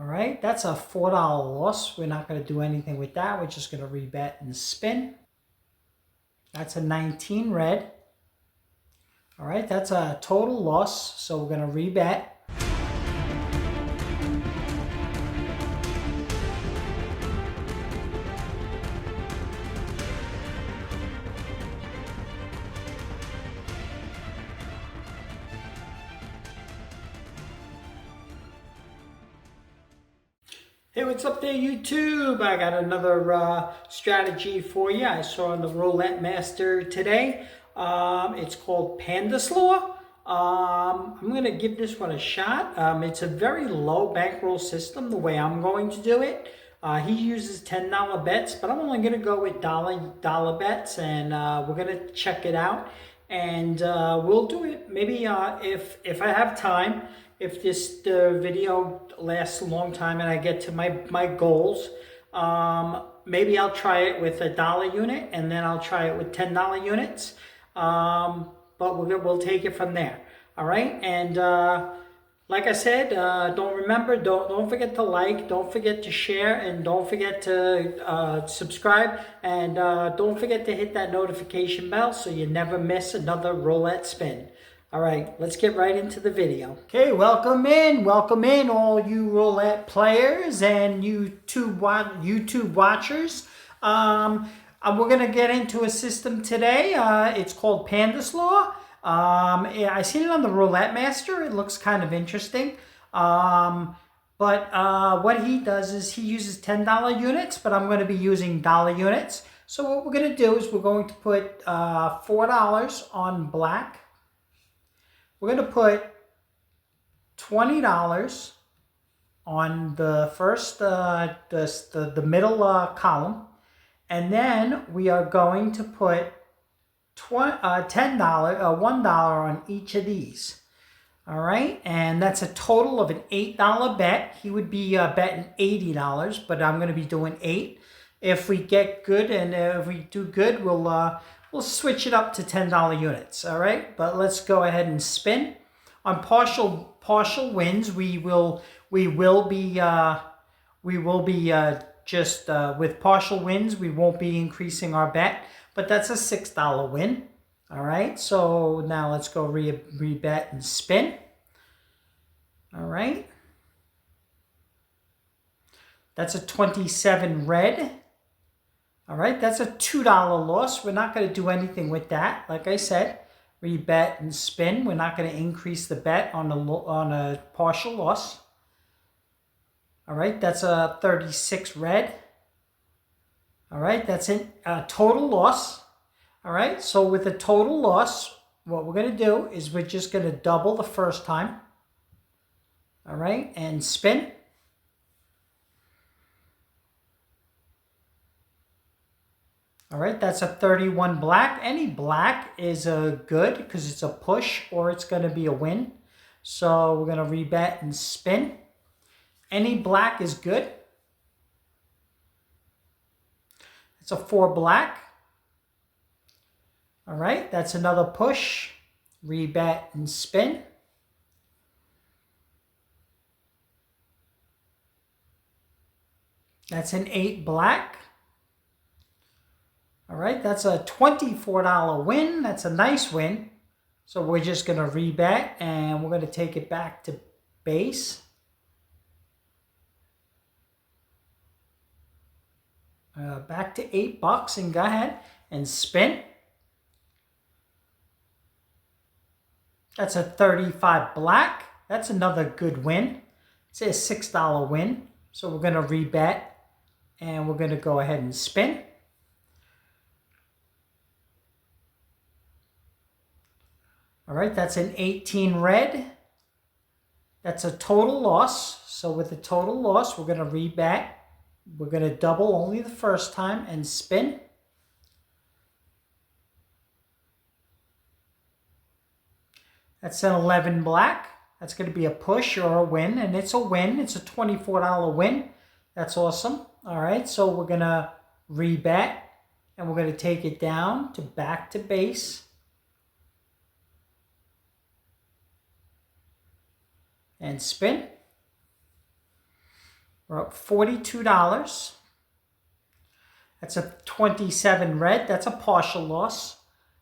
All right, that's a $4 loss. We're not going to do anything with that. We're just going to rebet and spin. That's a 19 red. All right, that's a total loss, so we're going to rebet. Hey, what's up there, YouTube? I got another strategy for you. I saw on the Roulette Master today. It's called PANASLAW. I'm going to give this one a shot. It's a very low bankroll system, the way I'm going to do it. He uses $10 bets, but I'm only going to go with dollar bets, and we're going to check it out. And we'll do it maybe if I have time. If the video lasts a long time and I get to my goals, maybe I'll try it with a dollar unit, and then I'll try it with $10 units. But we'll take it from there. All right, and like I said, don't forget to like, don't forget to share, and don't forget to subscribe, and don't forget to hit that notification bell so you never miss another roulette spin. All right, let's get right into the video. Okay, welcome in all you roulette players and YouTube watchers. We're gonna get into a system today. It's called PANASLAW. I seen it on the Roulette Master. It looks kind of interesting. But what he does is he uses $10 units, but I'm going to be using dollar units. So what we're going to do is we're going to put $4 on black. We're going to put $20 on the first, the middle column. And then we are going to put $10, $1 on each of these. All right, and that's a total of an $8 bet. He would be betting $80, but I'm going to be doing 8. If we get good and if we do good, we'll switch it up to $10 units. All right, but let's go ahead and spin. On partial wins, we will be just with partial wins, we won't be increasing our bet, but that's a $6 win. All right, so now let's go rebet and spin. All right, that's a 27 red. All right, that's a $2 loss. We're not going to do anything with that. Like I said, rebet and spin. We're not going to increase the bet on a partial loss. All right, that's a 36 red. All right, that's a total loss. All right, so with a total loss, what we're going to do is we're just going to double the first time. All right, and spin. All right, that's a 31 black. Any black is good because it's a push or it's going to be a win. So we're going to rebet and spin. Any black is good. It's a 4 black. All right, that's another push. Rebet and spin. That's an 8 black. All right, that's a $24 win. That's a nice win. So we're just going to rebet and we're going to take it back to base. Back to $8 and go ahead and spin. That's a 35 black. That's another good win. It's a $6 win. So we're going to rebet and we're going to go ahead and spin. All right, that's an 18 red. That's a total loss. So with a total loss, we're going to rebet. We're going to double only the first time and spin. That's an 11 black. That's going to be a push or a win, and it's a win. It's a $24 win. That's awesome. All right, so we're going to rebet, and we're going to take it down to back to base. And spin. We're up $42. That's a 27 red. That's a partial loss.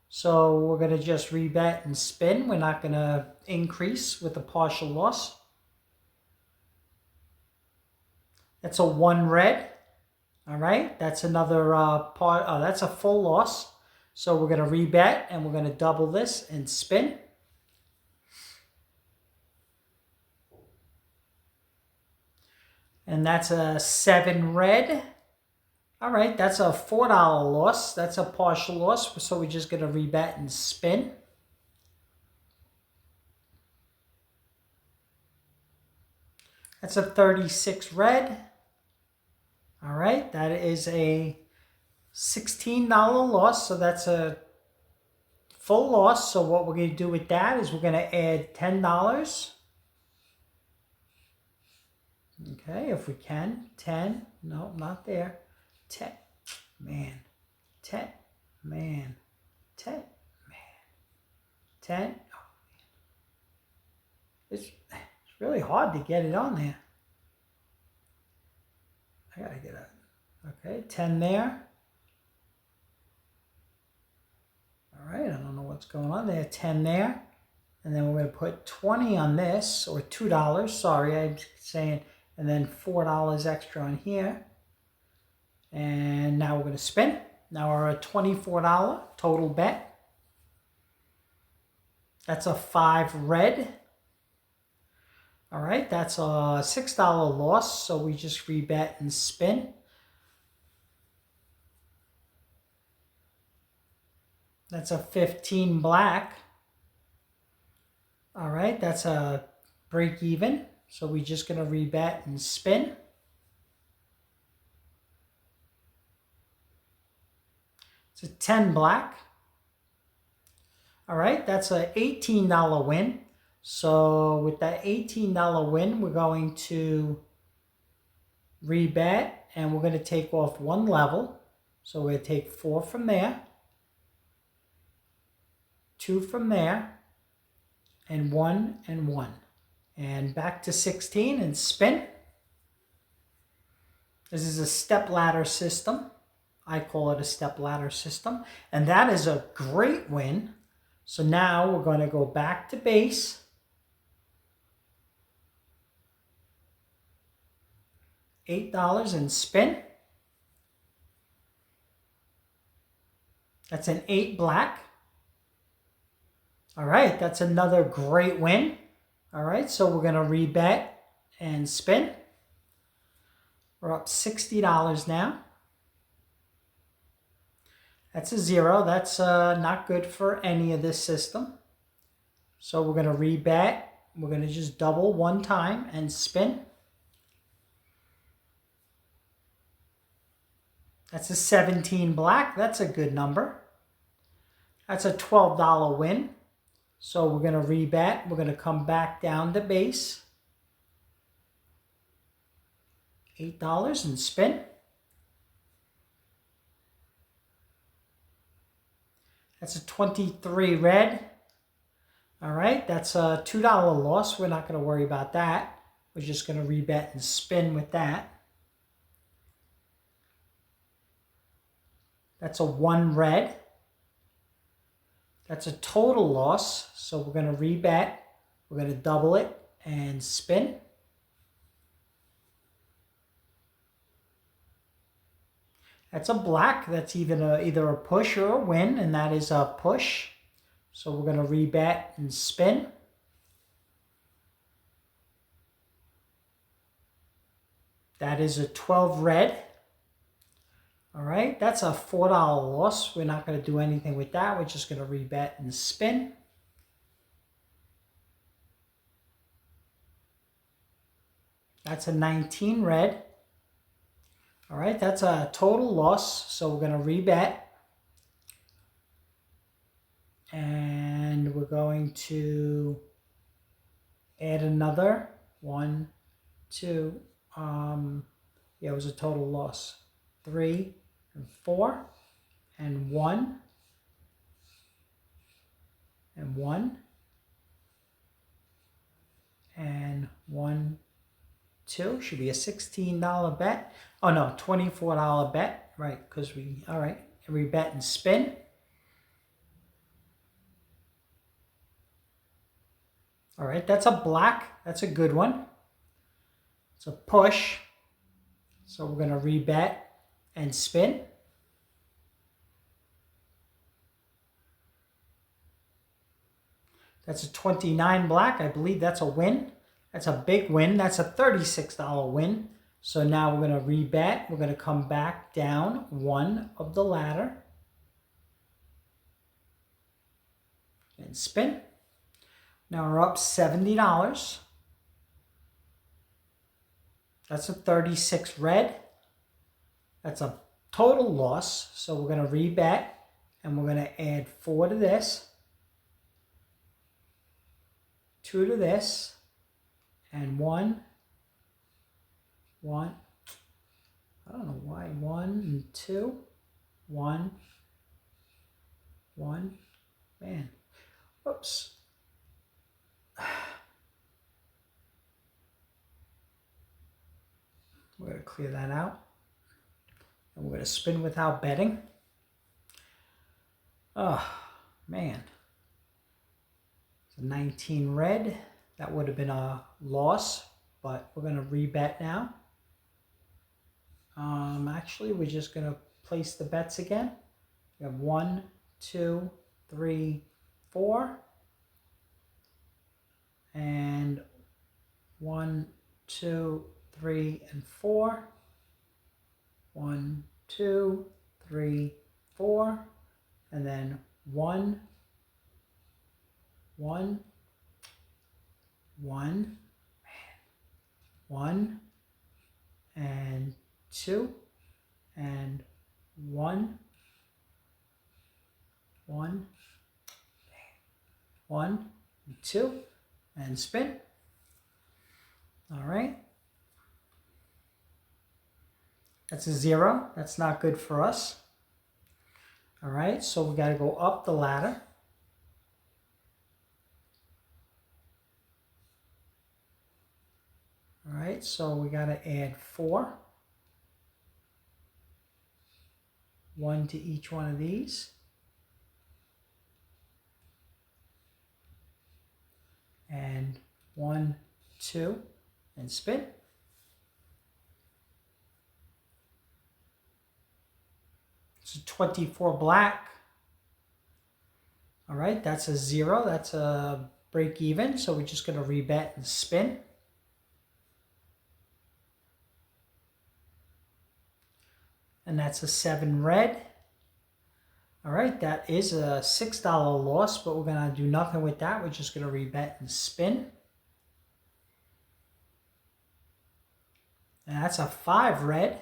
So we're going to just rebet and spin. We're not going to increase with a partial loss. That's a 1 red. All right, that's another that's a full loss. So we're going to rebet and we're going to double this and spin. And that's a 7 red. All right, that's a $4 loss. That's a partial loss. So we're just going to rebet and spin. That's a 36 red. All right, that is a $16 loss. So that's a full loss. So what we're going to do with that is we're going to add $10. Okay, if we can. 10. No, not there. 10. Man. 10. Man. 10. Man. 10. Oh, it's really hard to get it on there. I gotta get it. Okay, 10 there. All right, I don't know what's going on there. 10 there. And then we're going to put 20 on this, or $2. Sorry, I'm saying, and then $4 extra on here. And now we're going to spin. Now we're at $24 total bet. That's a 5 red. All right, that's a $6 loss, so we just rebet and spin. That's a 15 black. All right, that's a break even, so we're just going to rebet and spin. It's a 10 black. All right, that's a $18 win. So with that $18 win, we're going to rebet and we're going to take off 1 level. So we're going to take 4 from there, 2 from there, and 1 and 1. And back to 16 and spin. This is a step ladder system. I call it a step ladder system. And that is a great win. So now we're going to go back to base. $8 and spin. That's an 8 black. All right, that's another great win. All right, so we're going to rebet and spin. We're up $60 now. That's a 0. That's not good for any of this system. So we're going to rebet. We're going to just double 1 time and spin. That's a 17 black. That's a good number. That's a $12 win. So we're going to rebet. We're going to come back down to base. $8 and spin. That's a 23 red. All right, that's a $2 loss. We're not going to worry about that. We're just going to rebet and spin with that. That's a 1 red. That's a total loss. So we're going to rebet. We're going to double it and spin. That's a black. That's either a push or a win, and that is a push. So we're going to rebet and spin. That is a 12 red. All right, that's a $4 loss. We're not going to do anything with that. We're just going to rebet and spin. That's a 19 red. All right, that's a total loss. So we're going to rebet. And we're going to add another 1, 2. Yeah, it was a total loss. 3 and 4 and 1 and 1 and 1, 2. Should be a $16 bet. Oh no, $24 bet. Right, because all right, every bet and spin. All right, that's a black. That's a good one. It's a push. So we're going to rebet and spin. That's a 29 black. I believe that's a win. That's a big win. That's a $36 win. So now we're going to rebet. We're going to come back down one of the ladder. And spin. Now we're up $70. That's a 36 red. That's a total loss. So we're going to rebet. And we're going to add 4 to this. 2 to this, and 1. I don't know why 1 and 2, 1, man, whoops. We're going to clear that out, and we're going to spin without betting. Oh, man. 19 red, that would have been a loss, but we're going to rebet now. Actually, we're just going to place the bets again. We have 1, 2, 3, 4, and 1, 2, 3, and 4. 1, 2, 3, 4, and then 1, 1, and 2, and 1, 1, and 2, and spin. All right. That's a 0. That's not good for us. All right, so we got to go up the ladder. All right, so we got to add 4. 1 to each one of these. And 1, 2, and spin. It's a 24 black. All right, that's a 0. That's a break even. So we're just going to rebet and spin. And that's a 7 red. All right, that is a $6 loss, but we're going to do nothing with that. We're just going to rebet and spin. And that's a 5 red.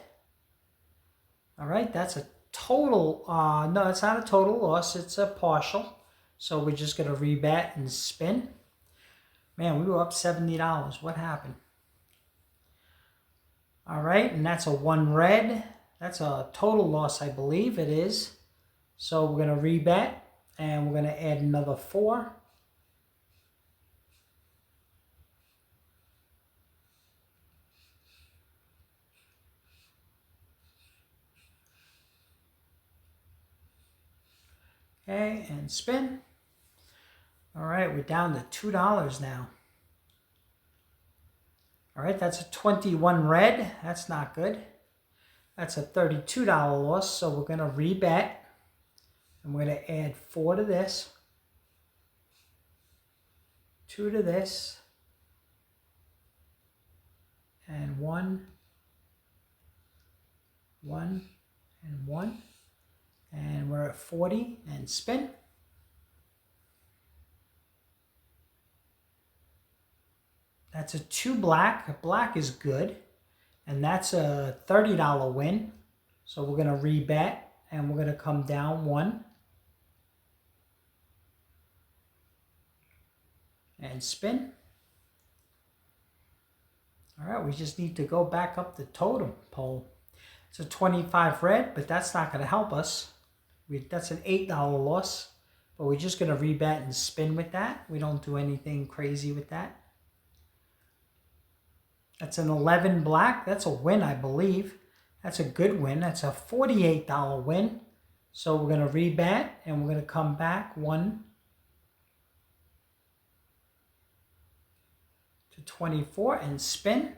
All right, that's a total, no, it's not a total loss. It's a partial. So we're just going to rebet and spin. Man, we were up $70. What happened? All right, and that's a 1 red. That's a total loss, I believe it is. So we're going to rebet, and we're going to add another 4. Okay, and spin. All right, we're down to $2 now. All right, that's a 21 red. That's not good. That's a $32 loss, so we're going to rebet. I'm going to add 4 to this, 2 to this, and 1, and 1. And we're at 40, and spin. That's a 2 black. Black is good. And that's a $30 win. So we're going to rebet, and we're going to come down 1. And spin. All right, we just need to go back up the totem pole. It's a 25 red, but that's not going to help us. That's an $8 loss, but we're just going to rebet and spin with that. We don't do anything crazy with that. That's an 11 black. That's a win, I believe. That's a good win. That's a $48 win. So we're going to rebat and we're going to come back 1 to 24 and spin.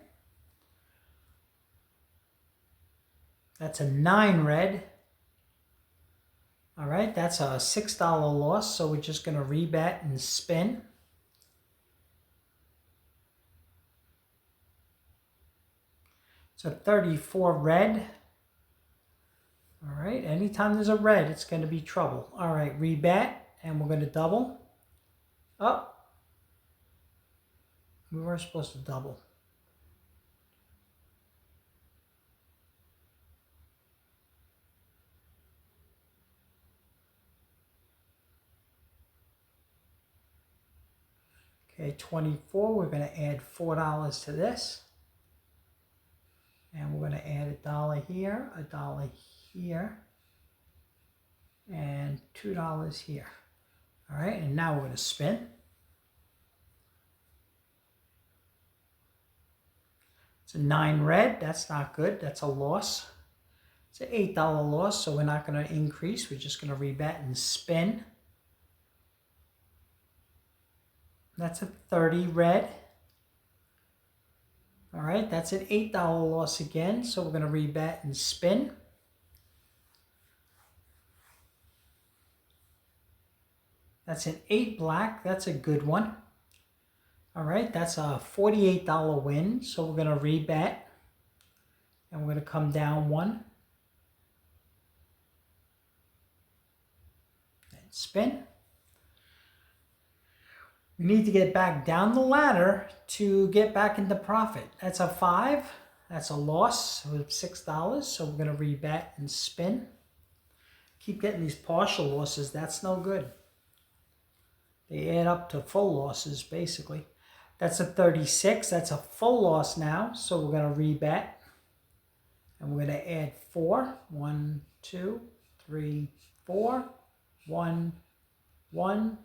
That's a 9 red. All right, that's a $6 loss. So we're just going to rebat and spin. It's a 34 red. All right, anytime there's a red, it's going to be trouble. All right, rebat, and we're going to double. Oh, we were supposed to double. Okay, 24, we're going to add $4 to this. And we're going to add $1 here, $1 here, and $2 here. All right, and now we're going to spin. It's a 9 red. That's not good. That's a loss. It's an $8 loss, so we're not going to increase. We're just going to rebat and spin. That's a 30 red. All right, that's an $8 loss again, so we're going to rebat and spin. That's an 8 black. That's a good one. All right, that's a $48 win, so we're going to rebat. And we're going to come down 1. And spin. We need to get back down the ladder to get back into profit. That's a 5. That's a loss of $6, so we're going to rebat and spin. Keep getting these partial losses. That's no good. They add up to full losses, basically. That's a 36. That's a full loss now, so we're going to rebat. And we're going to add 4. 1, 2, 3, 4. 1, 1.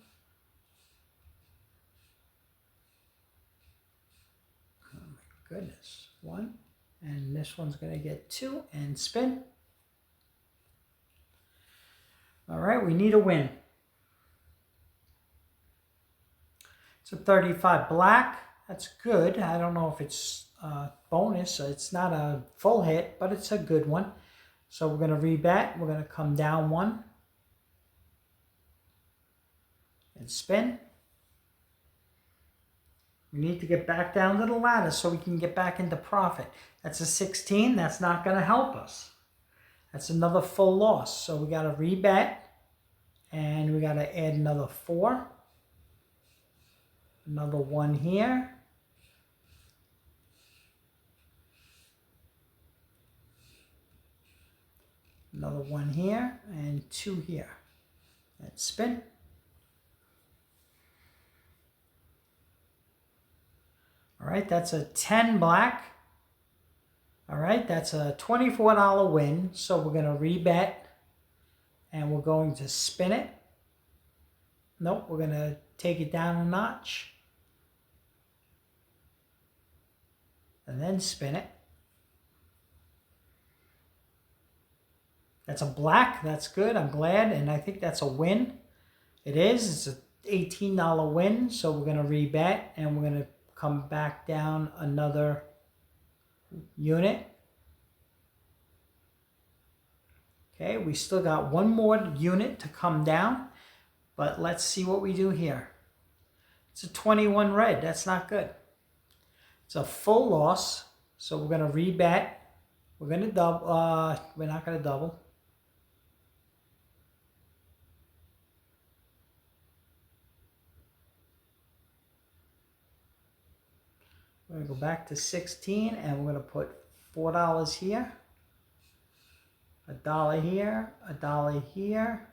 Oh my goodness. 1. And this one's going to get 2 and spin. All right, we need a win. It's a 35 black. That's good. I don't know if it's bonus. It's not a full hit, but it's a good one. So we're going to rebat. We're going to come down 1 and spin. We need to get back down to the ladder so we can get back into profit. That's a 16. That's not going to help us. That's another full loss. So we got to rebat and we got to add another 4. Another 1 here. Another 1 here and 2 here. And spin. All right, that's a 10 black. All right, that's a $24 win. So we're going to rebat and we're going to spin it. Nope, we're going to take it down a notch. And then spin it. That's a black. That's good. I'm glad. And I think that's a win. It is. It's an $18 win. So we're going to rebat and we're going to come back down another unit. Okay, we still got one more unit to come down. But let's see what we do here. It's a 21 red. That's not good. It's a full loss, so we're going to rebat. We're going to double. We're not going to double. We're going to go back to 16, and we're going to put $4 here, $1 here, $1 here,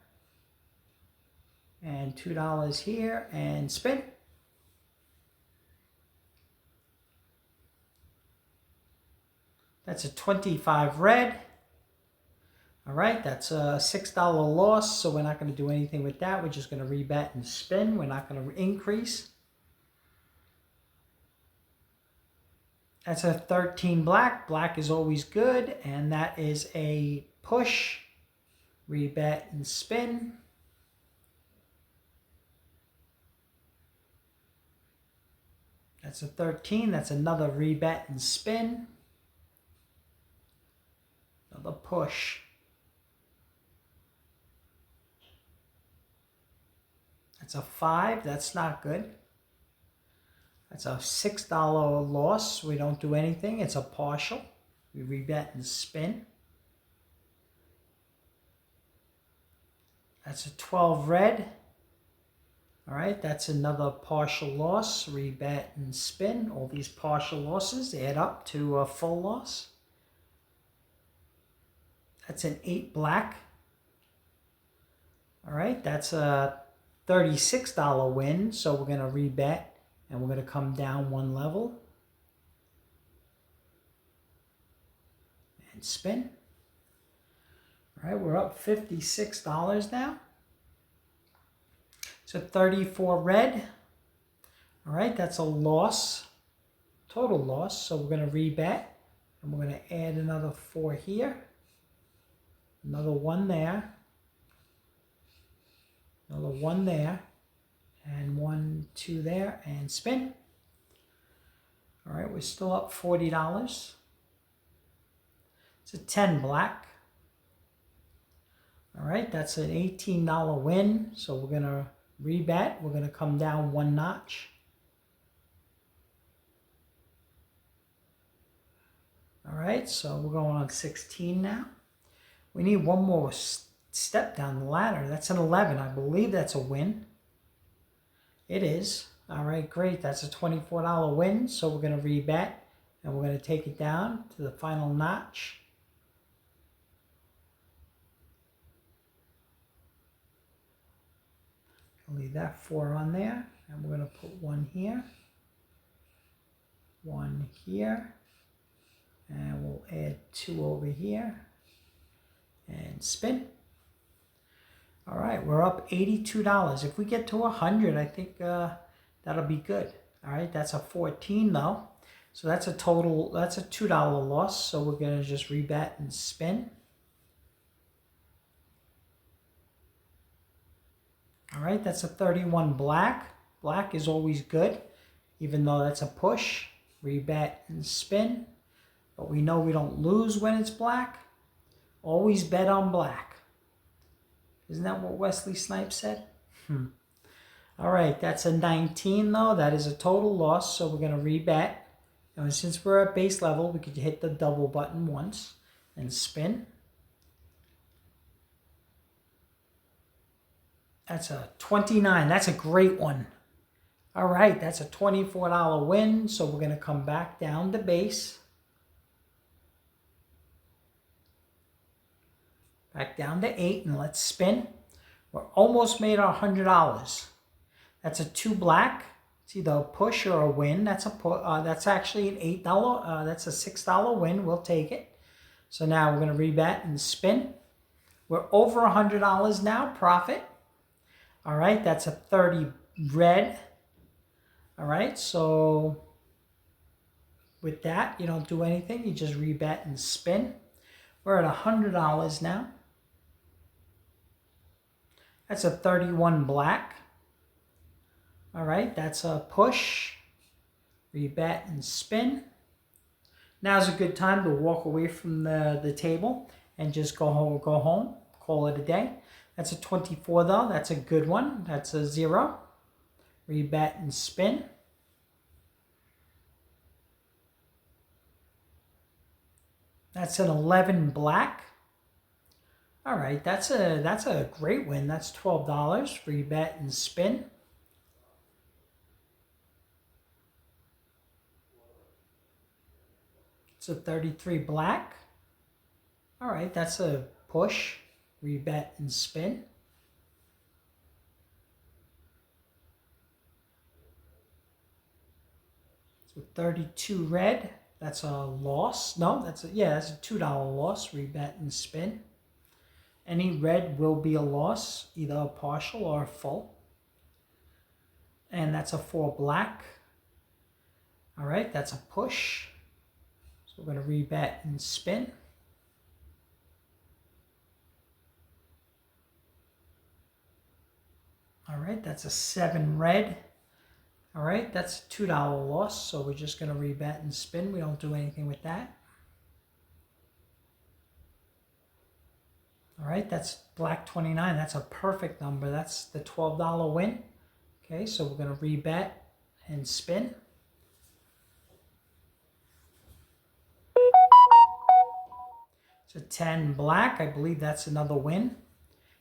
and $2 here, and spin. That's a 25 red. All right, that's a $6 loss, so we're not going to do anything with that. We're just going to rebat and spin. We're not going to increase. That's a 13 black. Black is always good. And that is a push. Rebet and spin. That's a 13. That's another rebet and spin. Another push. That's a 5. That's not good. That's a $6 loss. We don't do anything. It's a partial. We rebet and spin. That's a 12 red. All right, that's another partial loss. Rebet and spin. All these partial losses add up to a full loss. That's an 8 black. All right, that's a $36 win. So we're going to rebet and we're going to come down one level. And spin. All right, we're up $56 now. It's a 34 red. All right, that's a loss, total loss. So we're going to rebet and we're going to add another 4 here. Another 1 there. Another 1 there. And 1, 2 there. And spin. All right, we're still up $40. It's a 10 black. All right, that's an $18 win. So we're going to rebet. We're going to come down 1 notch. All right, so we're going on 16 now. We need one more step down the ladder. That's an 11. I believe that's a win. It is. All right, great. That's a $24 win. So we're going to rebet and we're going to take it down to the final notch. I'll leave that 4 on there. And we're going to put 1 here. 1 here. And we'll add 2 over here. And spin. All right, we're up $82. If we get to 100, I think that'll be good. All right, that's a 14 though. So that's a total, that's a $2 loss. So we're going to just rebet and spin. All right, that's a 31 black. Black is always good, even though that's a push. Rebet and spin. But we know we don't lose when it's black. Always bet on black. Isn't that what Wesley Snipes said? All right, that's a 19 though. That is a total loss, so we're going to rebet. And since we're at base level, we could hit the double button once and spin. That's a 29. That's a great one. All right, that's a $24 win, so we're going to come back down to base. Back down to 8 and let's spin. We're almost made our $100. That's a 2 black. It's either a push or a win. That's that's actually an $8. That's a $6 win. We'll take it. So now we're going to rebet and spin. We're over $100 now, profit. All right, that's a 30 red. All right, so with that, you don't do anything. You just rebet and spin. We're at $100 now. That's a 31 black. All right, that's a push. Rebet and spin. Now's a good time to walk away from the table and just go home, call it a day. That's a 24 though. That's a good one. That's a 0. Rebet and spin. That's an 11 black. All right, that's a great win. That's $12. Rebet and spin. It's a 33 black. All right, that's a push. Rebet and spin. So 32 red. That's a loss. No, that's a $2 loss. Rebet and spin. Any red will be a loss, either a partial or a full. And that's a 4 black. All right, that's a push. So we're going to rebet and spin. All right, that's a 7 red. All right, that's a $2 loss. So we're just going to rebet and spin. We don't do anything with that. All right, that's black 29. That's a perfect number. That's the $12 win. Okay, so we're going to rebet and spin. It's a 10 black. I believe that's another win.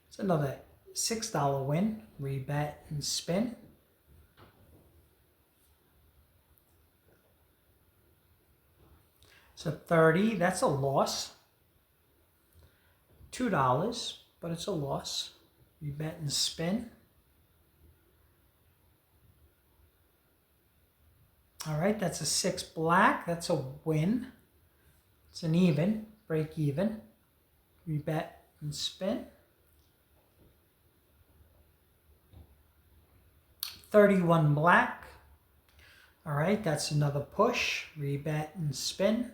It's another $6 win. Rebet and spin. It's a 30. That's a loss. $2, but it's a loss. Rebet and spin. All right, that's a 6 black. That's a win. It's an even, break even. Rebet and spin. 31 black. All right, that's another push. Rebet and spin.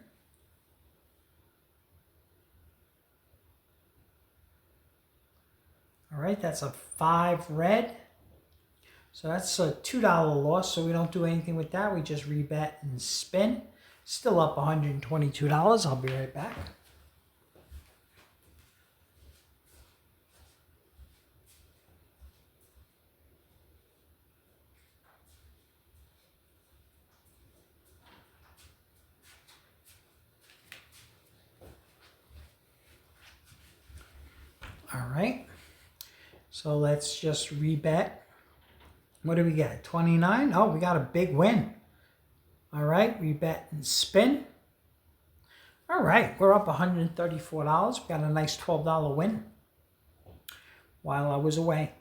All right, that's a 5 red. So that's a $2 loss, so we don't do anything with that. We just rebet and spin. Still up $122. I'll be right back. All right, so let's just rebet. What do we get? 29? Oh, we got a big win. All right, rebet and spin. All right, we're up $134. We got a nice $12 win while I was away.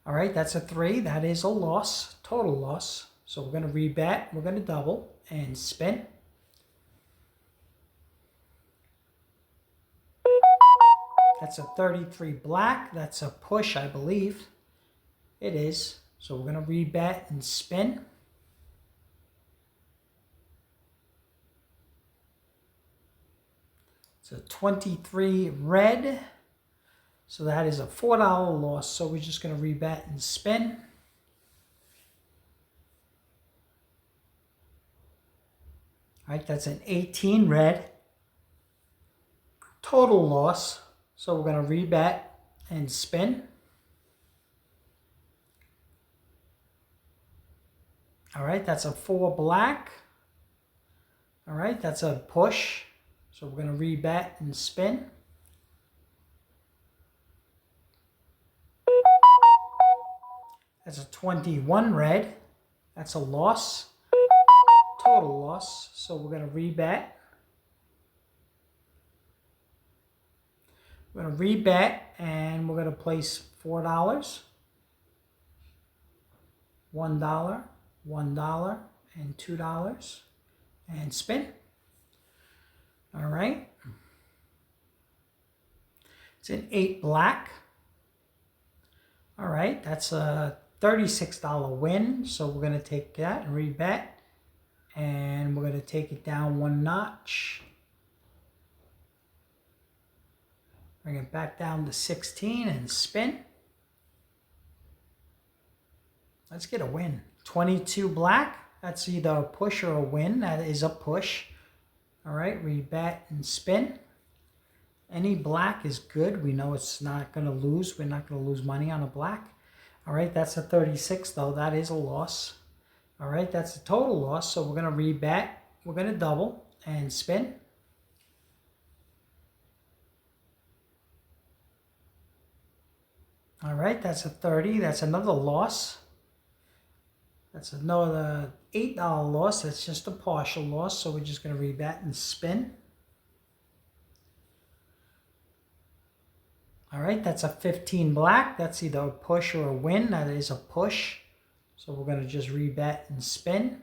All right, that's a 3. That is a loss, total loss. So we're going to rebet. We're going to double and spin. That's a 33 black. That's a push, I believe. It is. So we're going to rebet and spin. It's a 23 red. So that is a $4 loss. So we're just going to rebet and spin. All right, that's an 18 red. Total loss. So we're going to rebet and spin. All right, that's a 4 black. All right, that's a push. So we're going to rebet and spin. That's a 21 red. That's a loss. Total loss. So we're going to rebet. We're going to rebet and we're going to place $4. $1, $1, and $2. And spin. All right. It's an 8 black. All right, that's a $36 win. So we're going to take that and rebet. And we're going to take it down 1 notch. Bring it back down to 16 and spin. Let's get a win. 22 black. That's either a push or a win. That is a push. All right, rebet and spin. Any black is good. We know it's not going to lose. We're not going to lose money on a black. All right, that's a 36 though. That is a loss. All right, that's a total loss. So we're going to rebet. We're going to double and spin. All right, that's a 30. That's another loss. That's another $8 loss. That's just a partial loss. So we're just going to rebet and spin. All right, that's a 15 black. That's either a push or a win. That is a push. So we're going to just rebet and spin.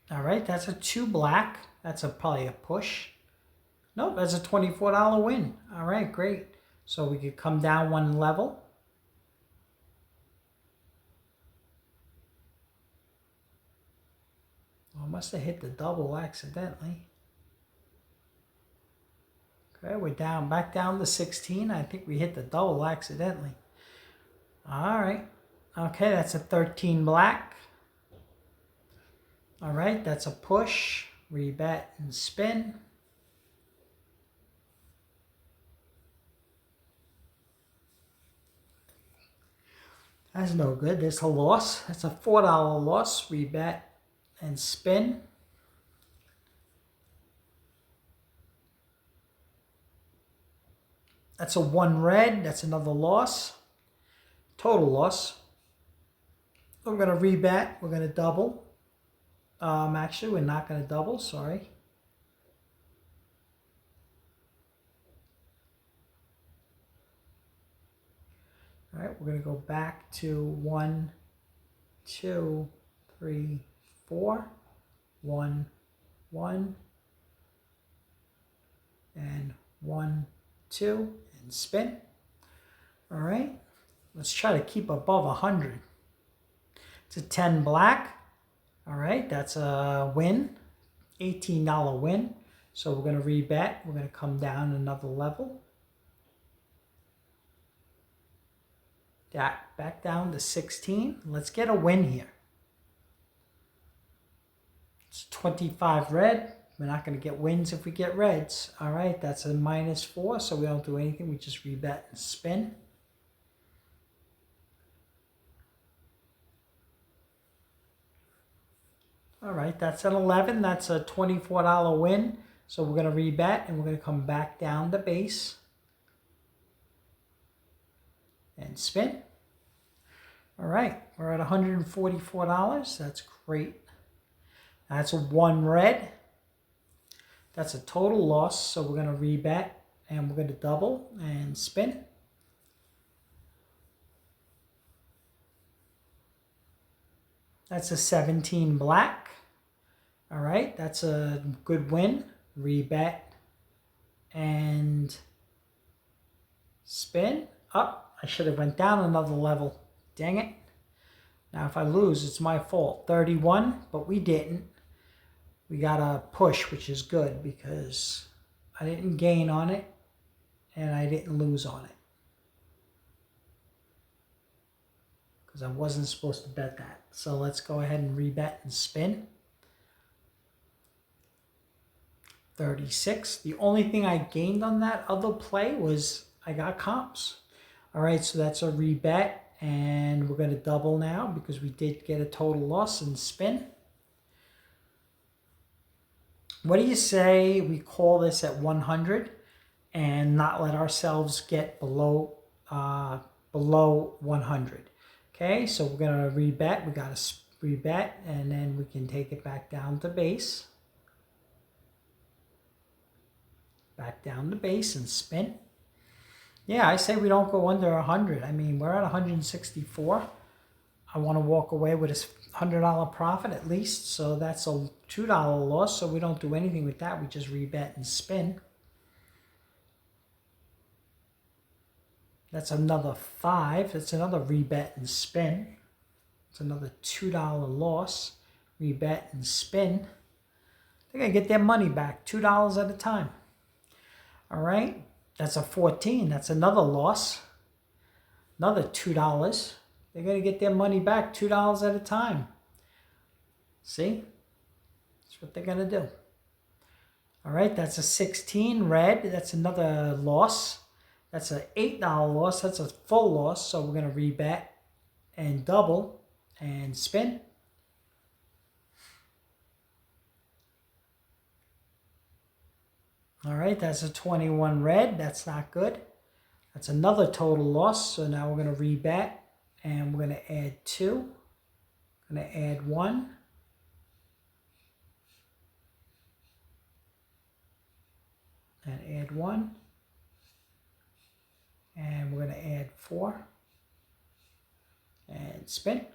All right, that's a 2 black. That's probably a push. Nope, that's a $24 win. All right, great. So we could come down 1 level. must have hit the double accidentally. Okay, we're down, back down to 16. I think we hit the double accidentally. All right. Okay, that's a 13 black. All right, that's a push. Rebet and spin. That's no good. There's a loss. That's a $4 loss. Rebet and spin. That's a 1 red. That's another loss. Total loss. We're going to rebet. We're going to double. Actually, we're not going to double. Sorry. All right, we're going to go back to 1, 2, 3, 4. 1, 1. And 1, 2. And spin. All right. Let's try to keep above 100. It's a 10 black. All right, that's a win. $18 win. So we're going to rebet. We're going to come down another level. Back down to 16. Let's get a win here. It's 25 red. We're not going to get wins if we get reds. All right, that's a -4, so we don't do anything. We just rebet and spin. All right, that's an 11. That's a $24 win. So we're going to rebet and we're going to come back down to base. And spin. All right, we're at $144. That's great. That's a 1 red. That's a total loss. So we're going to rebet and we're going to double and spin. That's a 17 black. All right, that's a good win. Rebet and spin. Up. I should have went down another level. Dang it. Now if I lose, it's my fault. 31, but we didn't. We got a push, which is good because I didn't gain on it and I didn't lose on it. Because I wasn't supposed to bet that. So let's go ahead and rebet and spin. 36. The only thing I gained on that other play was I got comps. All right, so that's a rebet, and we're going to double now because we did get a total loss and spin. What do you say we call this at 100 and not let ourselves get below 100? Okay, so we're going to rebet. We got to rebet, and then we can take it back down to base. Back down to base and spin. Yeah, I say we don't go under 100. I mean, we're at 164. I want to walk away with a $100 profit at least. So that's a $2 loss. So we don't do anything with that. We just rebet and spin. That's another 5. That's another rebet and spin. It's another $2 loss. Rebet and spin. They're going to get their money back. $2 at a time. All right. That's a 14. That's another loss. Another $2. They're going to get their money back $2 at a time. See? That's what they're going to do. All right, that's a 16 red. That's another loss. That's an $8 loss. That's a full loss. So we're going to rebet and double and spin. All right, that's a 21 red. That's not good. That's another total loss. So now we're going to rebet and we're going to add 2. I'm going to add 1. And add 1. And we're going to add 4. And spin.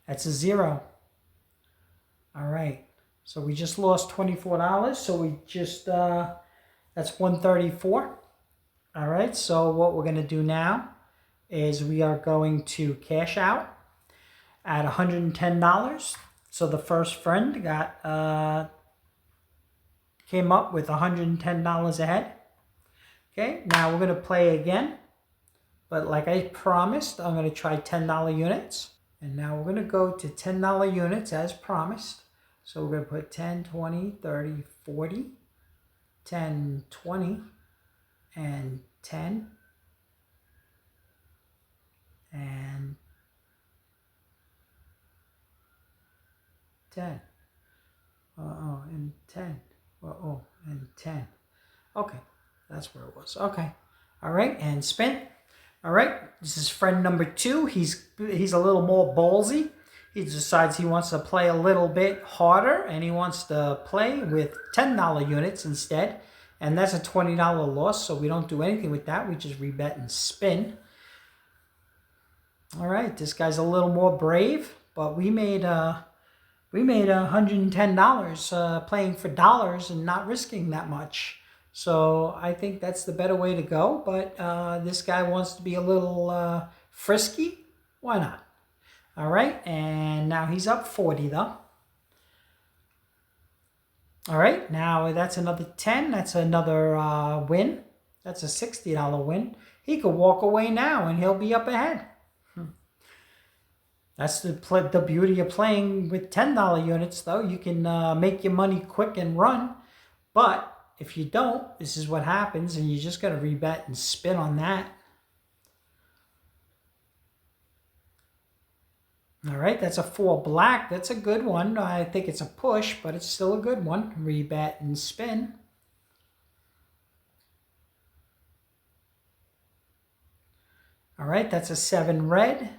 That's a 0. All right, so we just lost $24. So we just, that's 134. All right, so what we're going to do now, is we are going to cash out at $110. So the first friend came up with $110 ahead. Okay, now we're going to play again. But like I promised, I'm going to try $10 units. And now we're going to go to $10 units as promised. So we're going to put 10, 20, 30, 40, 10, 20, and 10, and 10. And 10. And 10. Okay, that's where it was. Okay. All right, and spin. All right, this is friend number 2. He's a little more ballsy. He decides he wants to play a little bit harder, and he wants to play with $10 units instead. And that's a $20 loss, so we don't do anything with that. We just rebet and spin. All right, this guy's a little more brave, but we made $110 playing for dollars and not risking that much. So I think that's the better way to go. But this guy wants to be a little frisky. Why not? All right, and now he's up 40 though. All right, now that's another 10. That's another win. That's a $60 win. He could walk away now and he'll be up ahead. That's the beauty of playing with $10 units, though. You can make your money quick and run. But if you don't, this is what happens, and you just got to rebet and spin on that. All right, that's a 4 black. That's a good one. I think it's a push, but it's still a good one. Rebet and spin. All right, that's a 7 red.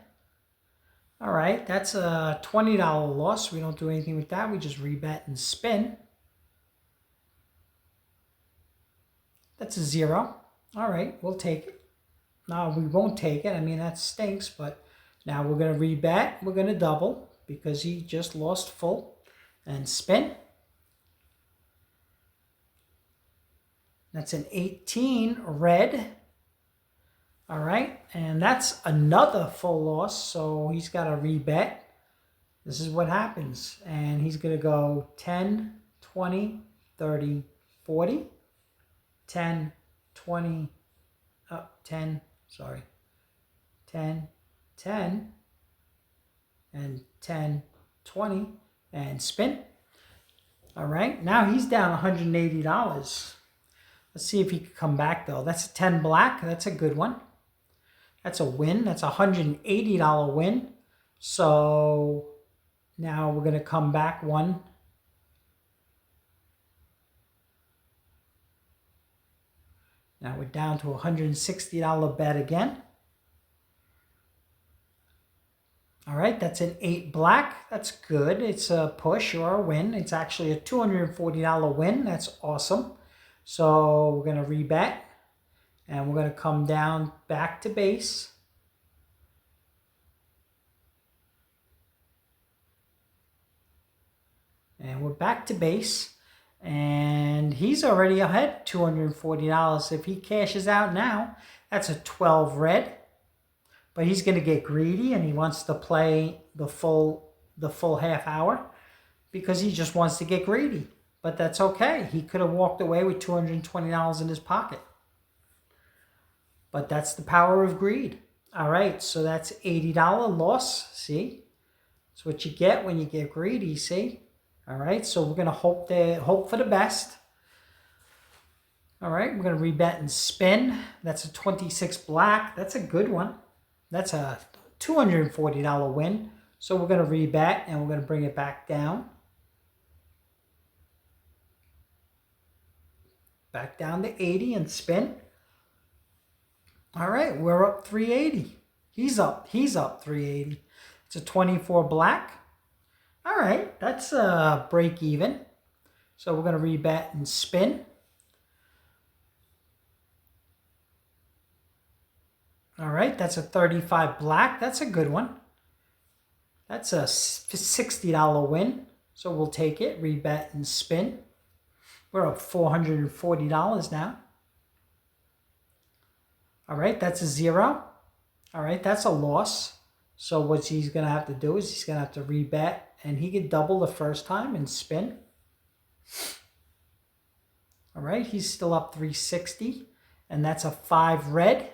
All right, that's a $20 loss. We don't do anything with that. We just rebet and spin. That's a 0. All right, we'll take it. No, we won't take it. I mean, that stinks, but now we're going to rebet. We're going to double because he just lost full. And spin. That's an 18 red. All right, and that's another full loss, so he's got to rebet. This is what happens, and he's going to go 10, 20, 30, 40, 10, 20, 10, 10, 10, and 10, 20, and spin. All right, now he's down $180. Let's see if he can come back, though. That's a 10 black. That's a good one. That's a win. That's a $180 win. So now we're going to come back one. Now we're down to a $160 bet again. All right, that's an 8 black. That's good. It's a push or a win. It's actually a $240 win. That's awesome. So we're going to rebet. And we're going to come down back to base. And we're back to base. And he's already ahead, $240. If he cashes out now, that's a 12 red. But he's going to get greedy and he wants to play the full half hour because he just wants to get greedy. But that's okay. He could have walked away with $220 in his pocket. But that's the power of greed. All right, so that's $80 loss, see? That's what you get when you get greedy, see? All right, so we're going to hope for the best. All right, we're going to rebet and spin. That's a 26 black. That's a good one. That's a $240 win. So we're going to rebet and we're going to bring it back down. Back down to 80 and spin. All right, we're up 380. He's up 380. It's a 24 black. All right, that's a break even. So we're going to rebet and spin. All right, that's a 35 black. That's a good one. That's a $60 win. So we'll take it, rebet and spin. We're up $440 now. All right, that's a 0. All right, that's a loss. So what he's going to have to do is he's going to have to rebet, and he could double the first time and spin. All right, he's still up 360, and that's a 5 red.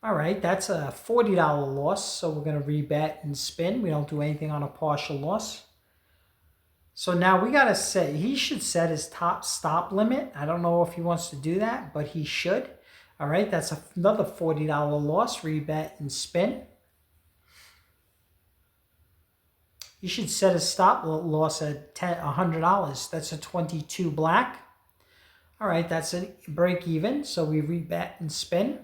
All right, that's a $40 loss, so we're going to rebet and spin. We don't do anything on a partial loss. So now we got to set, he should set his top stop limit. I don't know if he wants to do that, but he should. All right, that's another $40 loss, rebet and spin. You should set a stop loss at $100. That's a 22 black. All right, that's a break even, so we rebet and spin.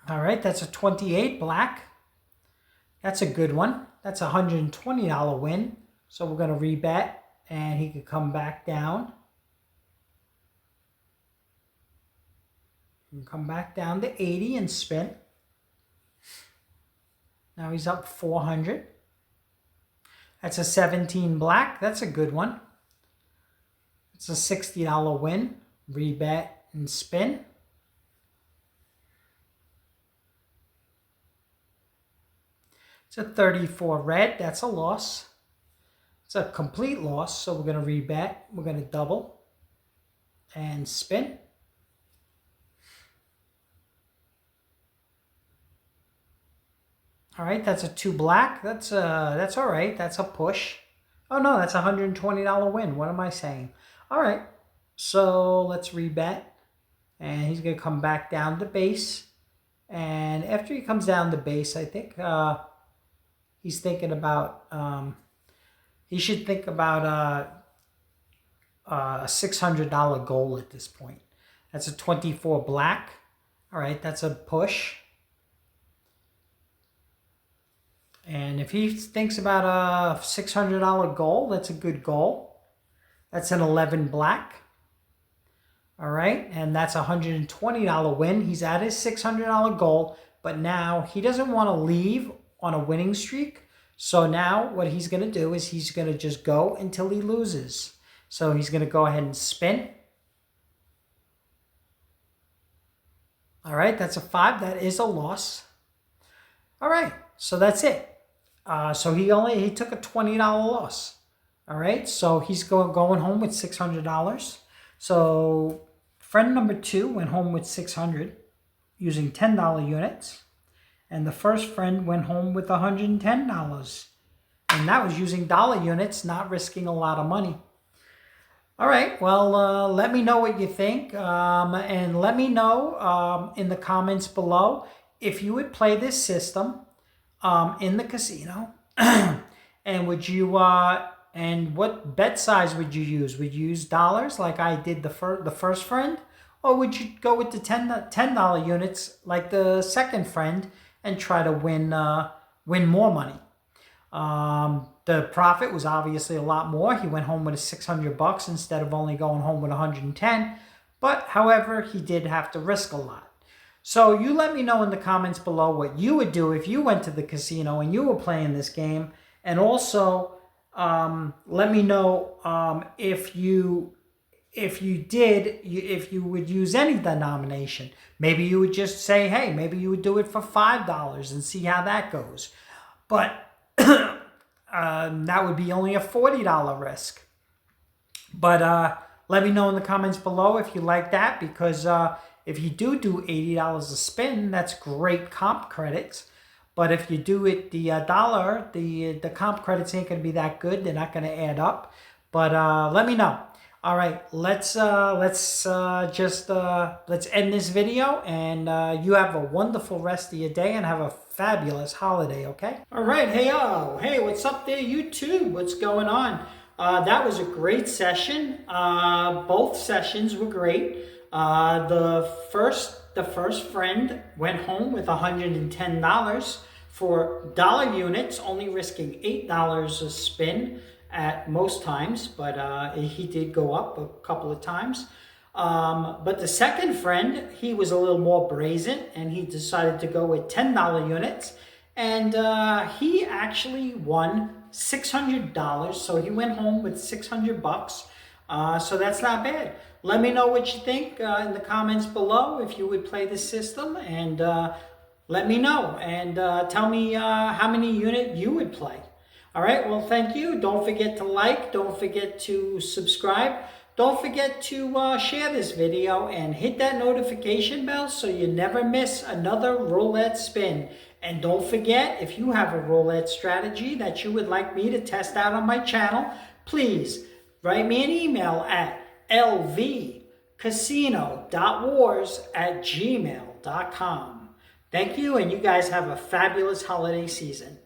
All right, that's a 28 black. That's a good one. That's a $120 win. So we're going to rebet, and he could come back down. And come back down to 80 and spin. Now he's up 400. That's a 17 black. That's a good one. It's a $60 win. Rebet and spin. It's a 34 red. That's a loss. It's a complete loss. So we're going to rebet. We're going to double and spin. All right, that's a 2 black. That's all right. That's a push. Oh no, that's a $120 win. What am I saying? All right, so let's rebet, and he's gonna come back down to base. And after he comes down to base, I think he's thinking about he should think about a $600 goal at this point. That's a 24 black. All right, that's a push. And if he thinks about a $600 goal, that's a good goal. That's an 11 black. All right, and that's a $120 win. He's at his $600 goal, but now he doesn't want to leave on a winning streak. So now what he's going to do is he's going to just go until he loses. So he's going to go ahead and spin. All right, that's a 5. That is a loss. All right, so that's it. So he took a $20 loss. All right, so he's going home with $600. So friend number 2 went home with $600 using $10 units, and the first friend went home with $110, and that was using dollar units, not risking a lot of money. All right, well, let me know what you think, and let me know in the comments below if you would play this system in the casino, and would you and what bet size would you use? Would you use dollars like I did the first friend, or would you go with the $10 units like the second friend and try to win more money? The profit was obviously a lot more. He went home with $600 instead of only going home with 110. But however, he did have to risk a lot. So you let me know in the comments below what you would do if you went to the casino and you were playing this game. And also let me know if you would use any denomination. Maybe you would just say, hey, maybe you would do it for $5 and see how that goes. But that would be only a $40 risk. But let me know in the comments below if you like that, because if you do $80 a spin, that's great comp credits. But if you do it the dollar, the comp credits ain't going to be that good. They're not going to add up. But let me know. All right, let's end this video, and you have a wonderful rest of your day and have a fabulous holiday, okay? All right, hey, what's up there, YouTube? What's going on? That was a great session. Both sessions were great. The first friend went home with $110 for dollar units, only risking $8 a spin at most times, but he did go up a couple of times. But the second friend, he was a little more brazen, and he decided to go with $10 units, and he actually won $600. So he went home with $600. So that's not bad. let me know what you think in the comments below if you would play this system, and let me know, and tell me how many unit you would play. All right, well, thank you. Don't forget to like, don't forget to subscribe, don't forget to share this video, and hit that notification bell so you never miss another roulette spin. And don't forget, if you have a roulette strategy that you would like me to test out on my channel, please write me an email at lvcasino.wars@gmail.com. Thank you, and you guys have a fabulous holiday season.